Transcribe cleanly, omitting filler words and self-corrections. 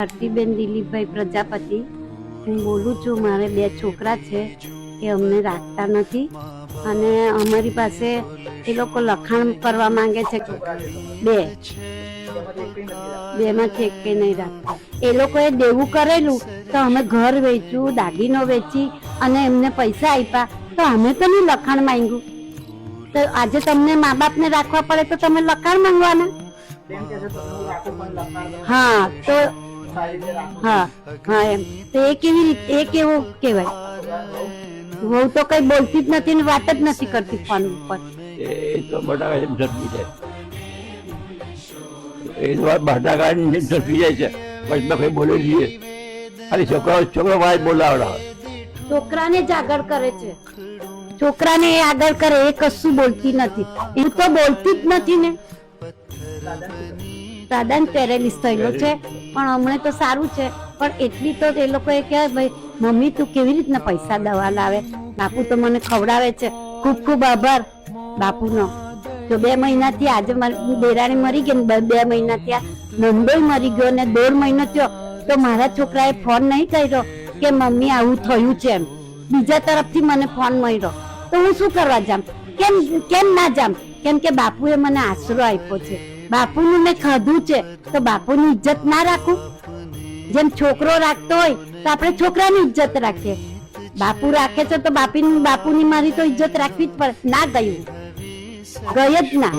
ભારતીબેન દિલીપભાઈ પ્રજાપતિ હું બોલું છું. મારે 2 છોકરા છે એ અમને રાખતા નથી અને અમારી પાસે એ લોકો લખાણ કરવા માંગે છે. 2 માંથી એક નહીં રાખતા. એ લોકોએ દેવું કરેલું તો અમે ઘર વેચ્યું, દાગીનો વેચી અને એમને પૈસા આપ્યા તો અમે તો નહીં લખાણ માંગ્યું. તો આજે તમને મા બાપને રાખવા પડે તો તમે લખાણ માંગવાના? હા તો હા હા એમ તો એ કેવી રીતે, એ કેવું કહેવાય? વહુ તો કઈ બોલતી જ નથી ને વાત જ નથી કરતી ફોન ઉપર. એ તો બટાકા ઝડપી જાય, એ તો બટાકા ઝડપી જાય છે. પછી તો કઈ બોલે જઈએ ખાલી છોકરો વાય બોલાવડા, છોકરાને જ આગળ કરે છે. છોકરાને એ આગળ કરે, એ કશું બોલતી નથી. એ તો બોલતી જ નથી ને. દાદાને પેરેલિસ થયેલો છે પણ હમણાં તો સારું છે. પણ એટલી તો એ લોકોએ કહે ભાઈ મમ્મી તું કેવી રીતના પૈસા દવા લાવે, બાપુ તો મને ખવડાવે છે. ખૂબ ખૂબ આભાર બાપુનો. તો 2 મહિનાથી આજે મારી દેરાણી મરી ગઈ ને 2 મહિનાથી આ નંદોય મરી ગયો ને 1.5 મહિનો થયો તો મારા છોકરાએ ફોન નહીં કર્યો કે મમ્મી આવું થયું છે એમ. બીજા તરફથી મને ફોન મળ્યો તો હું શું કરવા જામ? કેમ ના જામ? કેમ કે બાપુએ મને આશરો આપ્યો છે. બાપુનું મેં ખાધું છે તો બાપુની ઇજ્જત ના રાખું? જેમ છોકરો રાખતો હોય તો આપણે છોકરાની ઇજ્જત રાખીએ. બાપુ રાખે છે તો બાપુની મારી તો ઇજ્જત રાખવી જ પડે. ના ગયું, ગઈ જ ના.